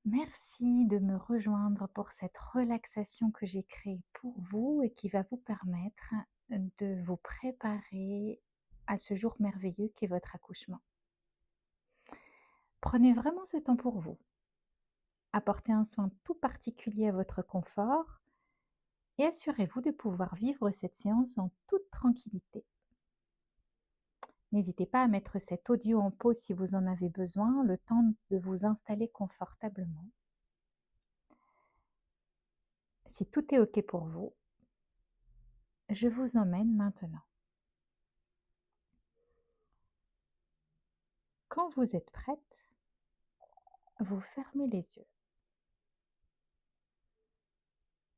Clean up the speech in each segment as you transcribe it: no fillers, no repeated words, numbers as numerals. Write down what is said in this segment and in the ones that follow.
Merci de me rejoindre pour cette relaxation que j'ai créée pour vous et qui va vous permettre de vous préparer à ce jour merveilleux qu'est votre accouchement. Prenez vraiment ce temps pour vous. Apportez un soin tout particulier à votre confort et assurez-vous de pouvoir vivre cette séance en toute tranquillité. N'hésitez pas à mettre cet audio en pause si vous en avez besoin, le temps de vous installer confortablement. Si tout est OK pour vous, je vous emmène maintenant. Quand vous êtes prête, vous fermez les yeux.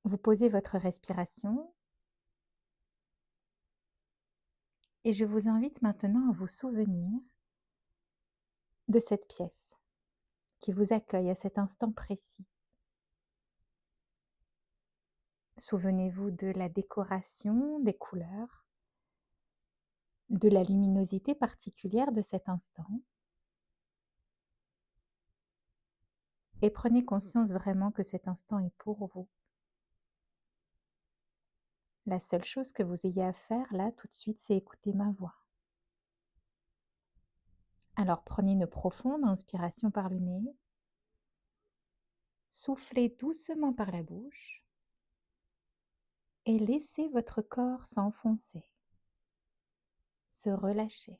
Vous posez votre respiration et je vous invite maintenant à vous souvenir de cette pièce qui vous accueille à cet instant précis. Souvenez-vous de la décoration, des couleurs, de la luminosité particulière de cet instant et prenez conscience vraiment que cet instant est pour vous. La seule chose que vous ayez à faire là tout de suite, c'est écouter ma voix. Alors prenez une profonde inspiration par le nez, soufflez doucement par la bouche et laissez votre corps s'enfoncer, se relâcher.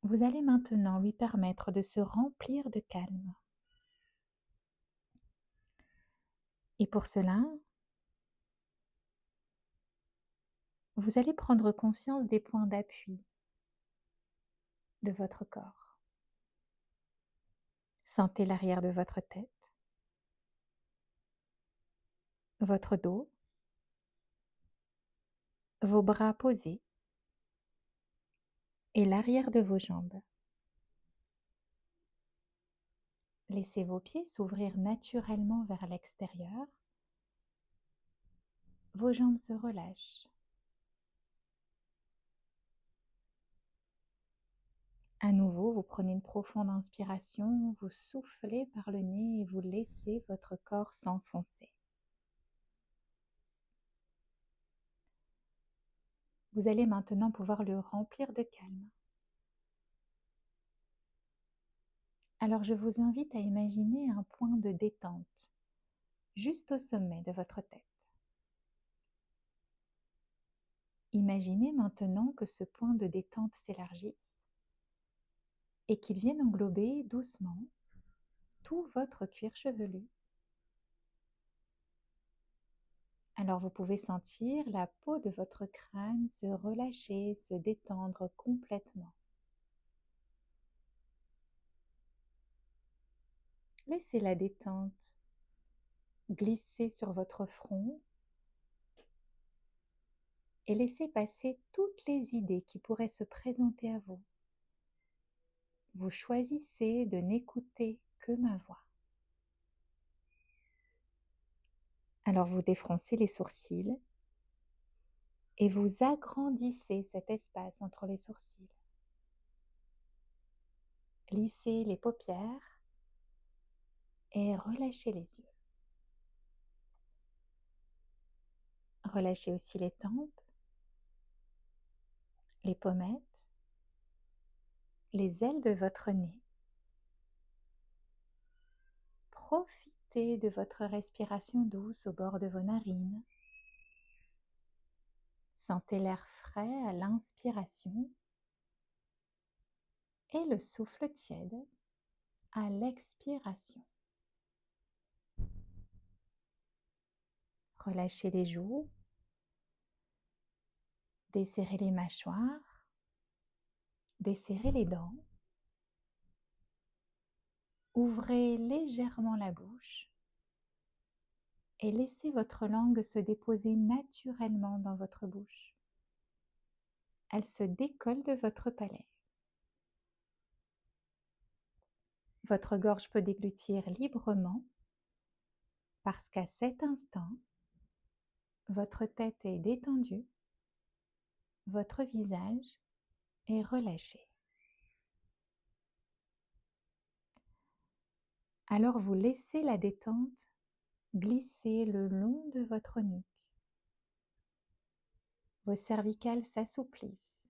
Vous allez maintenant lui permettre de se remplir de calme. Et pour cela, vous allez prendre conscience des points d'appui de votre corps. Sentez l'arrière de votre tête, votre dos, vos bras posés et l'arrière de vos jambes. Laissez vos pieds s'ouvrir naturellement vers l'extérieur. Vos jambes se relâchent. À nouveau, vous prenez une profonde inspiration, vous soufflez par le nez et vous laissez votre corps s'enfoncer. Vous allez maintenant pouvoir le remplir de calme. Alors je vous invite à imaginer un point de détente, juste au sommet de votre tête. Imaginez maintenant que ce point de détente s'élargisse et qu'il vienne englober doucement tout votre cuir chevelu. Alors vous pouvez sentir la peau de votre crâne se relâcher, se détendre complètement. Laissez la détente glisser sur votre front et laissez passer toutes les idées qui pourraient se présenter à vous. Vous choisissez de n'écouter que ma voix. Alors vous défroncez les sourcils et vous agrandissez cet espace entre les sourcils. Lissez les paupières et relâchez les yeux. Relâchez aussi les tempes, les pommettes, les ailes de votre nez. Profitez de votre respiration douce au bord de vos narines. Sentez l'air frais à l'inspiration et le souffle tiède à l'expiration. Relâchez les joues, desserrez les mâchoires, desserrez les dents. Ouvrez légèrement la bouche et laissez votre langue se déposer naturellement dans votre bouche. Elle se décolle de votre palais. Votre gorge peut déglutir librement parce qu'à cet instant, votre tête est détendue, votre visage est relâché. Alors vous laissez la détente glisser le long de votre nuque. Vos cervicales s'assouplissent.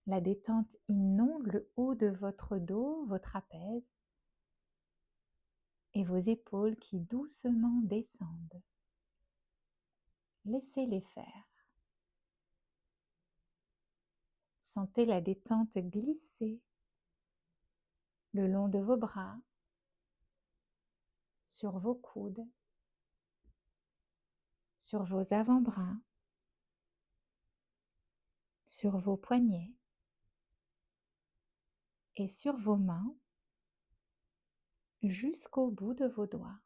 La détente inonde le haut de votre dos, vos trapèzes et vos épaules qui doucement descendent. Laissez-les faire. Sentez la détente glisser le long de vos bras, sur vos coudes, sur vos avant-bras, sur vos poignets et sur vos mains jusqu'au bout de vos doigts.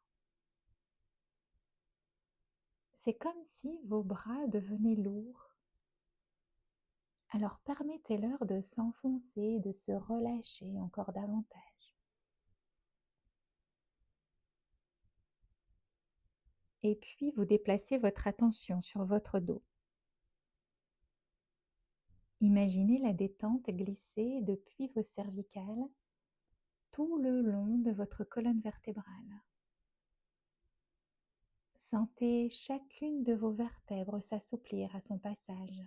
C'est comme si vos bras devenaient lourds. Alors permettez-leur de s'enfoncer, de se relâcher encore davantage. Et puis vous déplacez votre attention sur votre dos. Imaginez la détente glisser depuis vos cervicales tout le long de votre colonne vertébrale. Sentez chacune de vos vertèbres s'assouplir à son passage,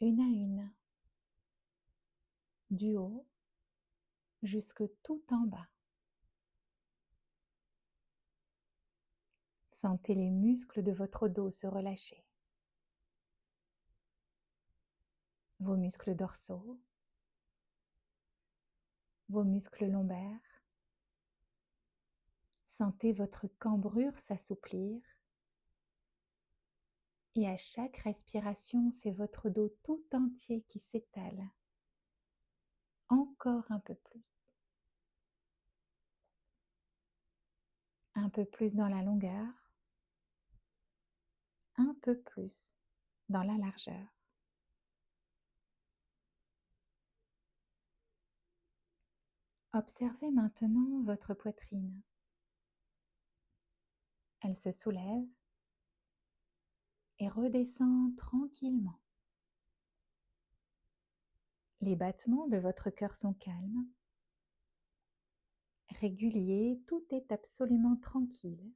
une à une, du haut jusque tout en bas. Sentez les muscles de votre dos se relâcher. Vos muscles dorsaux, vos muscles lombaires. Sentez votre cambrure s'assouplir. Et à chaque respiration, c'est votre dos tout entier qui s'étale. Encore un peu plus. Un peu plus dans la longueur. Un peu plus dans la largeur. Observez maintenant votre poitrine. Elle se soulève et redescend tranquillement. Les battements de votre cœur sont calmes, réguliers, tout est absolument tranquille.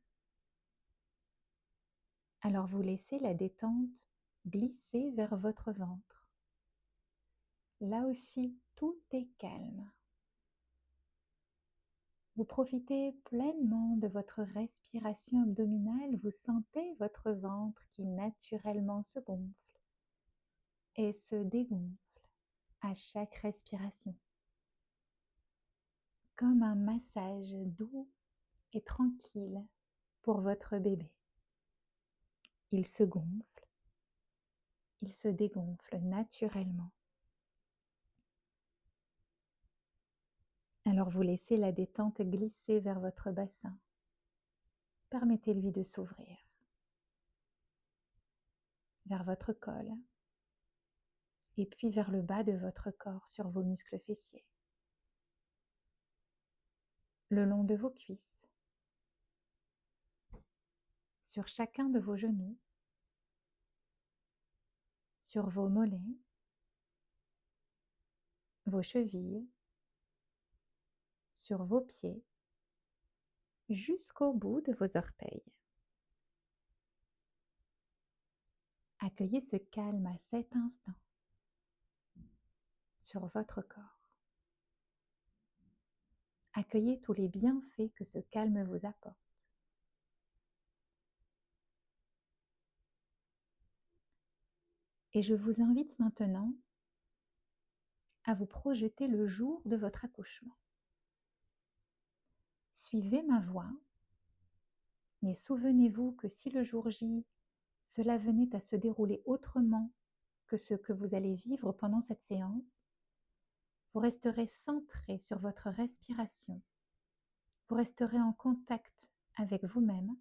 Alors vous laissez la détente glisser vers votre ventre. Là aussi, tout est calme. Vous profitez pleinement de votre respiration abdominale, vous sentez votre ventre qui naturellement se gonfle et se dégonfle à chaque respiration, comme un massage doux et tranquille pour votre bébé. Il se gonfle, il se dégonfle naturellement. Alors vous laissez la détente glisser vers votre bassin. Permettez-lui de s'ouvrir vers votre col et puis vers le bas de votre corps sur vos muscles fessiers, le long de vos cuisses, sur chacun de vos genoux, sur vos mollets, vos chevilles, sur vos pieds, jusqu'au bout de vos orteils. Accueillez ce calme à cet instant sur votre corps. Accueillez tous les bienfaits que ce calme vous apporte. Et je vous invite maintenant à vous projeter le jour de votre accouchement. Suivez ma voix, mais souvenez-vous que si le jour J, cela venait à se dérouler autrement que ce que vous allez vivre pendant cette séance, vous resterez centré sur votre respiration. Vous resterez en contact avec vous-même,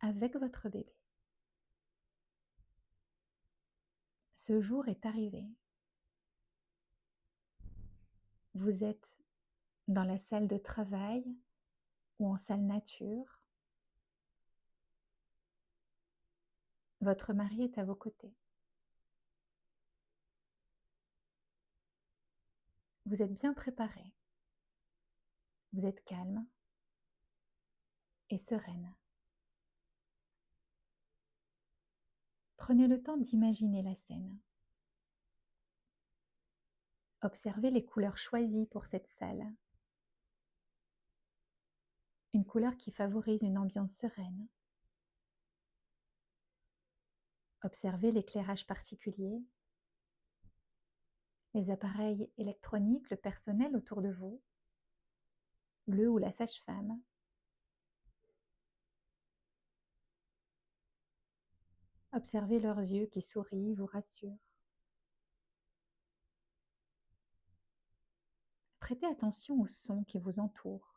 avec votre bébé. Ce jour est arrivé. Vous êtes dans la salle de travail ou en salle nature. Votre mari est à vos côtés. Vous êtes bien préparé. Vous êtes calme et sereine. Prenez le temps d'imaginer la scène. Observez les couleurs choisies pour cette salle. Une couleur qui favorise une ambiance sereine. Observez l'éclairage particulier, les appareils électroniques, le personnel autour de vous, le ou la sage-femme. Observez leurs yeux qui sourient, vous rassurent. Prêtez attention aux sons qui vous entourent.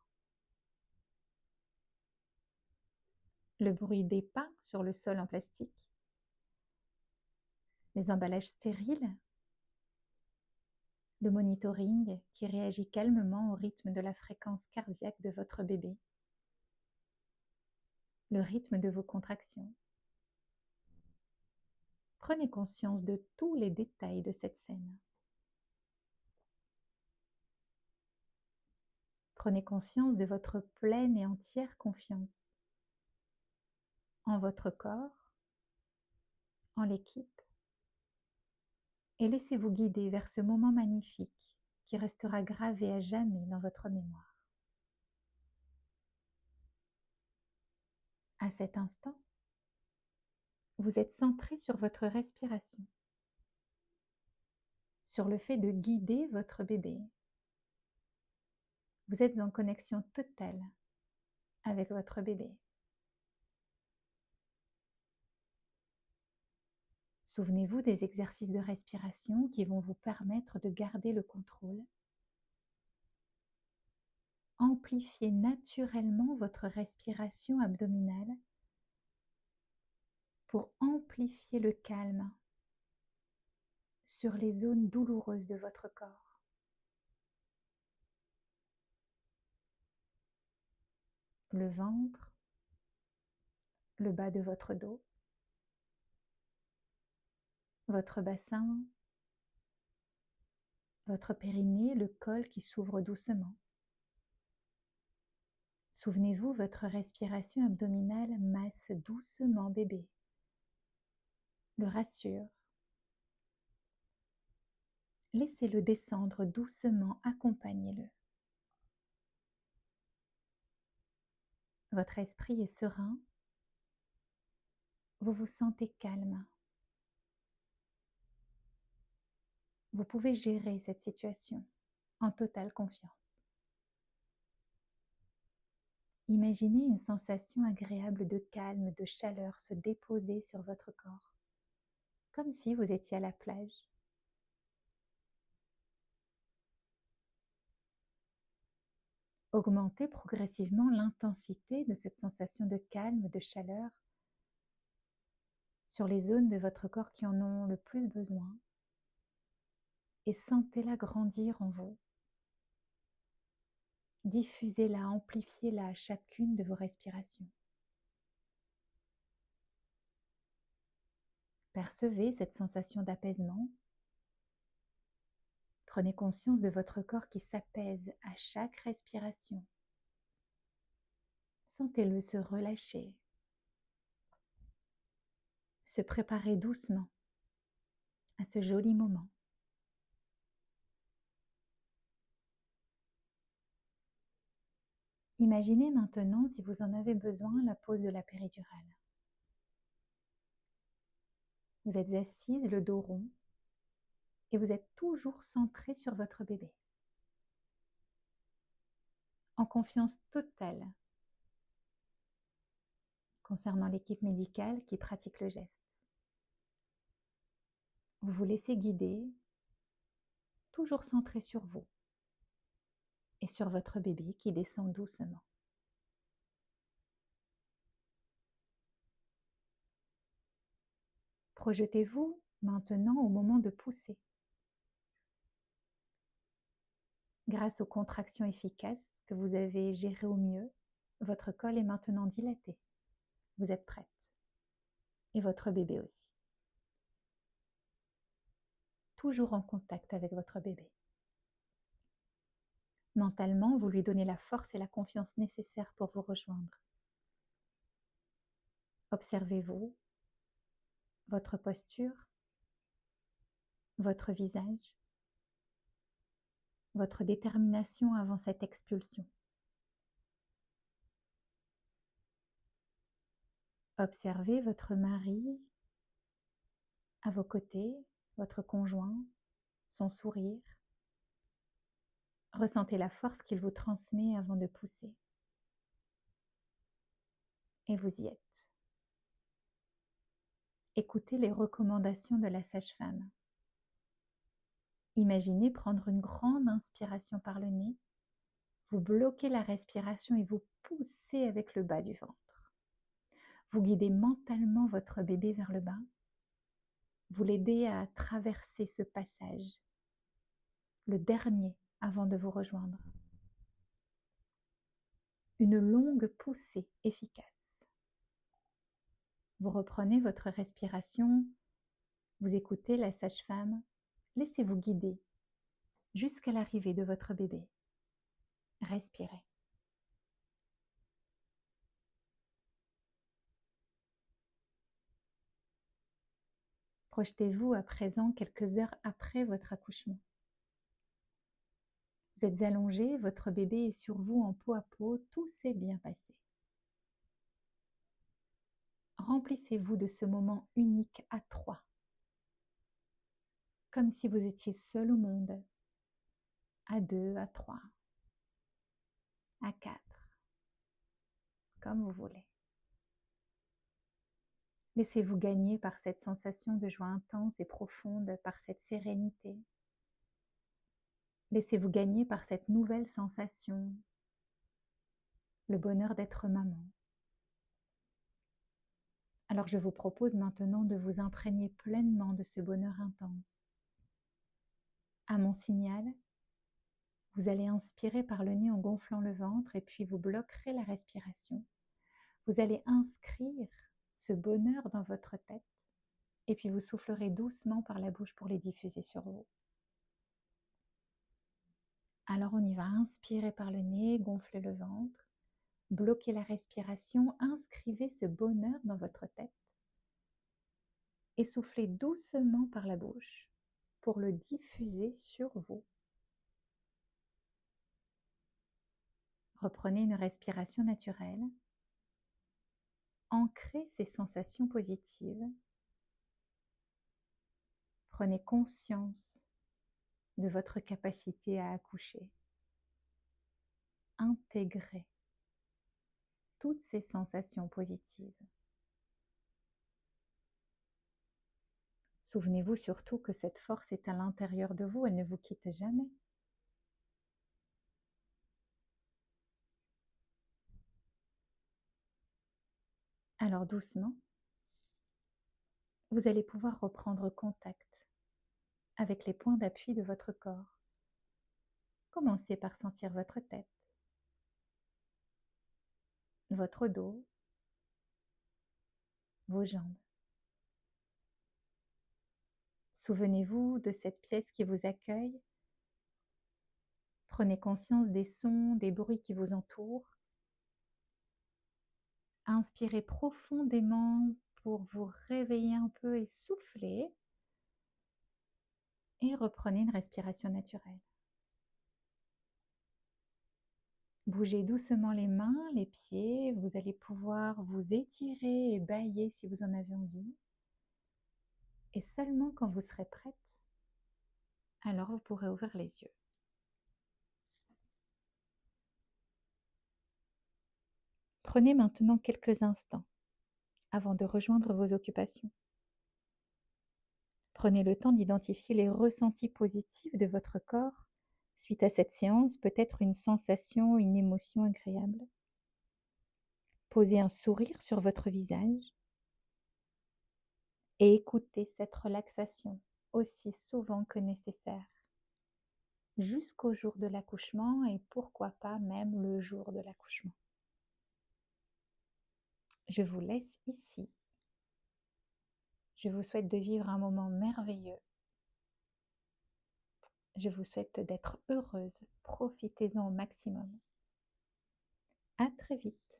Le bruit des pas sur le sol en plastique, les emballages stériles, le monitoring qui réagit calmement au rythme de la fréquence cardiaque de votre bébé, le rythme de vos contractions. Prenez conscience de tous les détails de cette scène. Prenez conscience de votre pleine et entière confiance en votre corps, en l'équipe, et laissez-vous guider vers ce moment magnifique qui restera gravé à jamais dans votre mémoire. À cet instant, vous êtes centré sur votre respiration, sur le fait de guider votre bébé. Vous êtes en connexion totale avec votre bébé. Souvenez-vous des exercices de respiration qui vont vous permettre de garder le contrôle. Amplifiez naturellement votre respiration abdominale pour amplifier le calme sur les zones douloureuses de votre corps. Le ventre, le bas de votre dos, votre bassin, votre périnée, le col qui s'ouvre doucement. Souvenez-vous, votre respiration abdominale masse doucement bébé, le rassure. Laissez-le descendre doucement, accompagnez-le. Votre esprit est serein, vous vous sentez calme. Vous pouvez gérer cette situation en totale confiance. Imaginez une sensation agréable de calme, de chaleur se déposer sur votre corps, comme si vous étiez à la plage. Augmentez progressivement l'intensité de cette sensation de calme, de chaleur, sur les zones de votre corps qui en ont le plus besoin, et sentez-la grandir en vous. Diffusez-la, amplifiez-la à chacune de vos respirations. Percevez cette sensation d'apaisement. Prenez conscience de votre corps qui s'apaise à chaque respiration. Sentez-le se relâcher, se préparer doucement à ce joli moment. Imaginez maintenant, si vous en avez besoin, la pose de la péridurale. Vous êtes assise, le dos rond, et vous êtes toujours centré sur votre bébé, en confiance totale concernant l'équipe médicale qui pratique le geste. Vous vous laissez guider, toujours centré sur vous et sur votre bébé qui descend doucement. Projetez-vous maintenant au moment de pousser. Grâce aux contractions efficaces que vous avez gérées au mieux, votre col est maintenant dilaté. Vous êtes prête. Et votre bébé aussi. Toujours en contact avec votre bébé. Mentalement, vous lui donnez la force et la confiance nécessaires pour vous rejoindre. Observez-vous, votre posture, votre visage, votre détermination avant cette expulsion. Observez votre mari à vos côtés, votre conjoint, son sourire. Ressentez la force qu'il vous transmet avant de pousser. Et vous y êtes. Écoutez les recommandations de la sage-femme. Imaginez prendre une grande inspiration par le nez. Vous bloquez la respiration et vous poussez avec le bas du ventre. Vous guidez mentalement votre bébé vers le bas. Vous l'aidez à traverser ce passage, le dernier avant de vous rejoindre. Une longue poussée efficace. Vous reprenez votre respiration, vous écoutez la sage-femme, laissez-vous guider jusqu'à l'arrivée de votre bébé. Respirez. Projetez-vous à présent quelques heures après votre accouchement. Vous êtes allongé, votre bébé est sur vous en peau à peau, tout s'est bien passé. Remplissez-vous de ce moment unique à trois, comme si vous étiez seul au monde, à 2, à 3, à 4, comme vous voulez. Laissez-vous gagner par cette sensation de joie intense et profonde, par cette sérénité. Laissez-vous gagner par cette nouvelle sensation, le bonheur d'être maman. Alors je vous propose maintenant de vous imprégner pleinement de ce bonheur intense. À mon signal, vous allez inspirer par le nez en gonflant le ventre et puis vous bloquerez la respiration. Vous allez inscrire ce bonheur dans votre tête et puis vous soufflerez doucement par la bouche pour les diffuser sur vous. Alors on y va, inspirez par le nez, gonflez le ventre, bloquez la respiration, inscrivez ce bonheur dans votre tête et soufflez doucement par la bouche pour le diffuser sur vous. Reprenez une respiration naturelle, ancrez ces sensations positives, prenez conscience de votre capacité à accoucher, intégrez toutes ces sensations positives. Souvenez-vous surtout que cette force est à l'intérieur de vous, elle ne vous quitte jamais. Alors doucement, vous allez pouvoir reprendre contact avec les points d'appui de votre corps. Commencez par sentir votre tête, votre dos, vos jambes. Souvenez-vous de cette pièce qui vous accueille. Prenez conscience des sons, des bruits qui vous entourent. Inspirez profondément pour vous réveiller un peu et souffler. Et reprenez une respiration naturelle. Bougez doucement les mains, les pieds. Vous allez pouvoir vous étirer et bâiller si vous en avez envie. Et seulement quand vous serez prête, alors vous pourrez ouvrir les yeux. Prenez maintenant quelques instants avant de rejoindre vos occupations. Prenez le temps d'identifier les ressentis positifs de votre corps suite à cette séance, peut-être une sensation, une émotion agréable. Posez un sourire sur votre visage et écoutez cette relaxation aussi souvent que nécessaire, jusqu'au jour de l'accouchement et pourquoi pas même le jour de l'accouchement. Je vous laisse ici. Je vous souhaite de vivre un moment merveilleux. Je vous souhaite d'être heureuse. Profitez-en au maximum. À très vite.